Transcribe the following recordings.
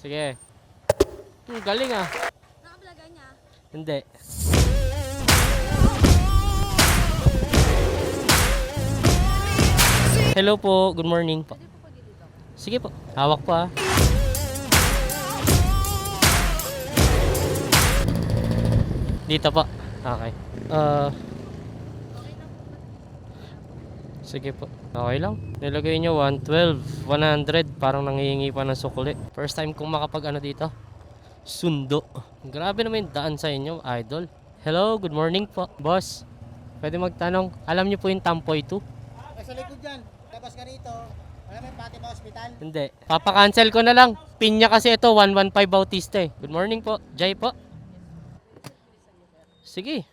Sige. Galing ah. Nakablagay niya. Hindi. Hello po, good morning po. Pwede po pwede dito. Sige po, hawak po ah. Dito po. Okay. Sige po. Okay lang. Nilagay nyo 112, 100. Parang nangihingi pa ng sukuli. First time kong makapag ano dito. Sundo. Grabe naman yung daan sa inyo, idol. Hello, good morning po. Boss, pwede magtanong. Alam niyo po yung Tampoy 2? Sa likod dyan, labas ka rito. Alam mo yung Fatima Hospital? Hindi. Papa-cancel ko na lang. Pin niya kasi ito, 115 Bautista eh. Good morning po. Jay po. Sige.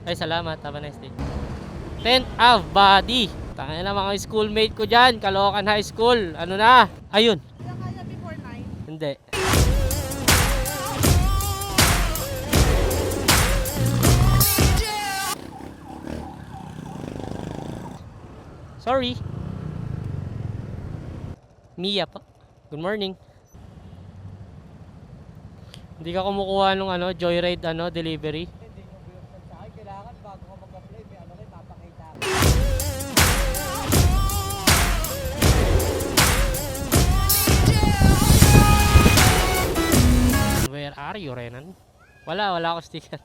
Ay, salamat. Have a nice day. 10th Ave, body. Tangin na mga schoolmate ko dyan. Caloocan High School. Ano na? Ayun. Kaya kaya before 9. Hindi. Sorry. Mia po. Good morning. Hindi ka kumukuha nung ano, Joyride ano, delivery? Hindi mo binuksan sa akin. Kailangan bago ka mag-apply, may ano kayo, papakita. Where are you, Renan? Wala ako sticker.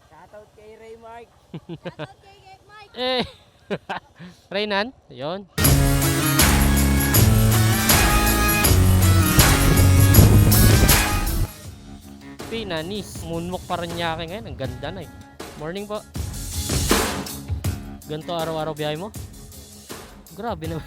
Shoutout kay Ray Mark. Shoutout kay Mike. Eh. Renan, yun. Pinanis. Moonwalk Paranaque ngayon. Ang ganda na eh. Morning po. Ganito araw-araw biyahe mo? Grabe naman.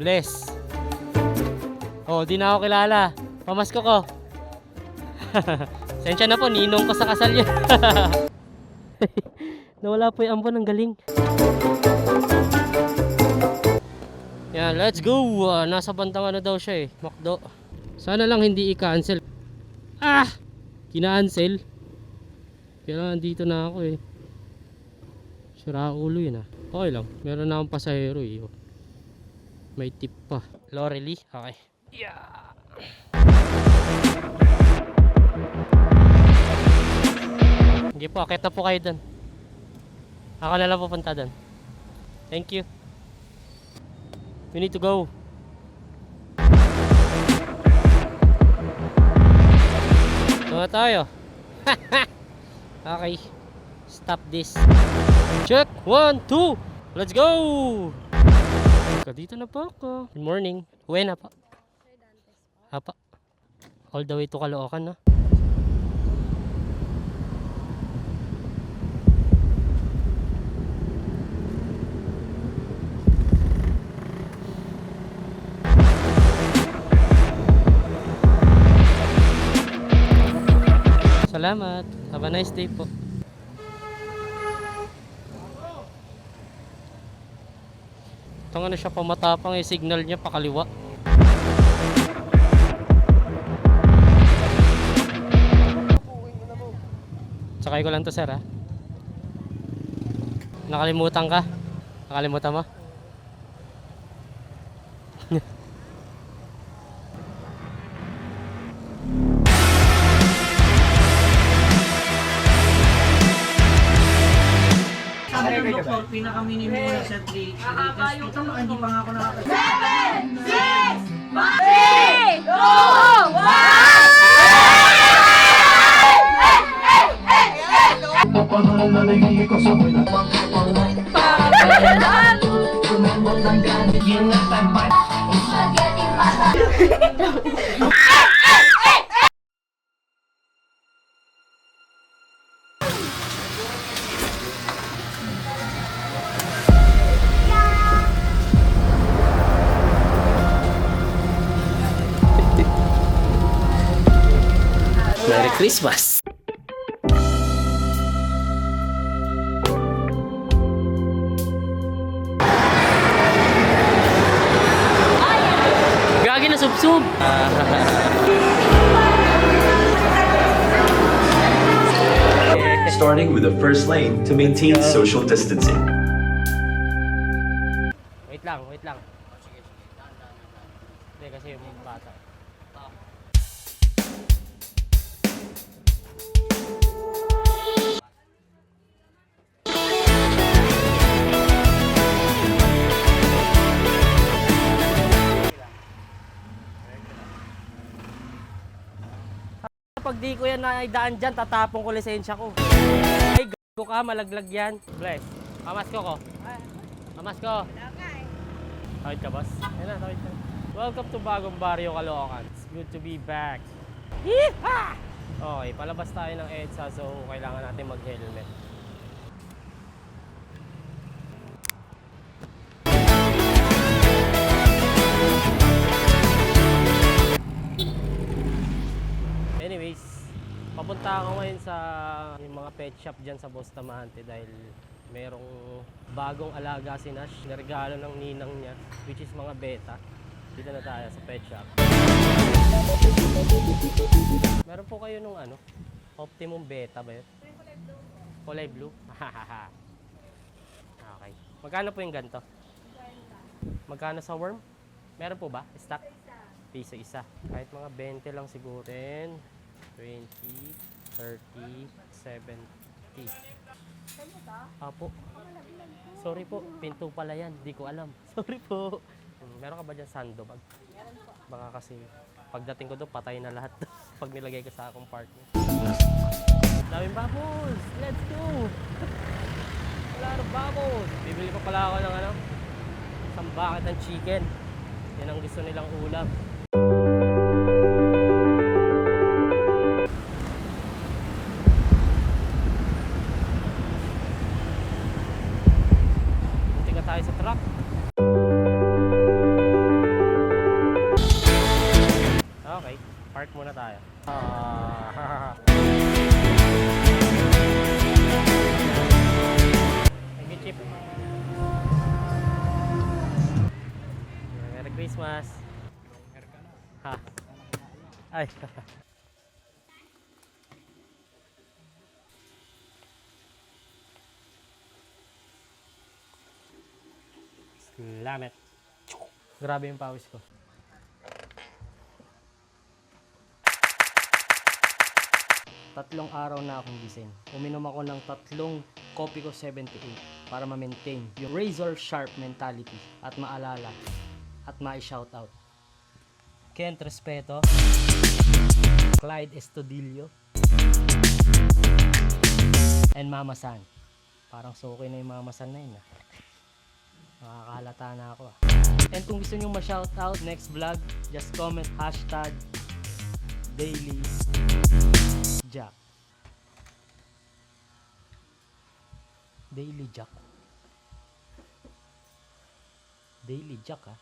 Bless. Oh, di na ako kilala. Pamasko ko. Sensya na po, ninong ko sa kasal niya. Nawala po yung ambon, ang galing. Yan, let's go. Nasa bandang ano daw siya eh, Macdo. Sana lang hindi i-cancel. Ah! Kina-cancel. Kaya nandito na ako eh. Sira ulo yun ah. Okay lang, meron na akong pasahero eh. May tip pa. Lorely? Okay. Yeah. Hindi po, akit na po kayo dun. Ako na lang pupunta dun. Thank you. We need to go. Tunga tayo. Okay. Stop this. Check. 1, 2. Let's go. Dito na po ako. Good morning. Uwi na po. Sir Dantes po. Apa. All the way to Caloocan, no? Salamat. Have a nice day po. Itong ano siya, pamatapang yung signal niya pakaliwa. Sakay ko lang to, sir, ha? Nakalimutan ka? Nakalimutan mo? Sabi ng doktor, pinaka-minimum na sa 3 liters. Ito, hindi pa nga ako nakakasya. 7, 6, 5, 4, 3, 2, 1. Christmas! Gagi na subsub! Starting with the first lane to maintain social distancing. Wait lang, wait lang. Hindi kasi yung bata. Pag di ko yan naidaan dyan, tatapon ko lisensya ko. Ay, gago ka, malaglag yan. Bless. Pamasko ko. Pamasko. Tawid ka, boss? Yan na, tawid ka. Welcome to Bagong Barrio, Caloocan. It's good to be back. Yeehaw! Okay, palabas tayo ng EDSA, so kailangan natin mag-helmet. Anyways, papunta ako ngayon sa yung mga pet shop dyan sa Bustamante dahil merong bagong alaga si Nash. Niregalo ng ninang niya, which is mga beta. Dito na tayo sa pet shop. Meron po kayo nung ano, Optimum Beta ba yun? Kulay blue? Okay. Magkano po yung ganito? Magkano sa worm? Meron po ba? Stock? Piso isa. Kahit mga 20 lang siguro. 10, 20, 30, 70. Apo. Sorry po, pinto pala yan. Di ko alam. Sorry po. Meron ka ba dyan sandbag? Baka kasi pagdating ko doon, patay na lahat. Pag nilagay ko sa akong partner. Daming bubbles! Let's go! Wala na bubbles! Bibili pa pala ako ng ano, isang bucket ng chicken. Yan ang gusto nilang ulam. Punti ka tayo sa truck. Okay, park muna tayo. Thank you, Chip. Merry Christmas. Ha. Ay. Salamat. Grabe yung pawis ko. Tatlong araw na akong gising. Uminom ako ng 3 Copico 78 para ma-maintain yung razor sharp mentality at maalala at ma-shoutout. Kent Respeto, Clyde Estudillo, and Mama San. Parang suki na yung Mama San na yun. Nakakahalata na ako. And kung gusto nyo ma-shoutout next vlog, just comment #daily Jack. Daily Jack. Daily Jack, ah.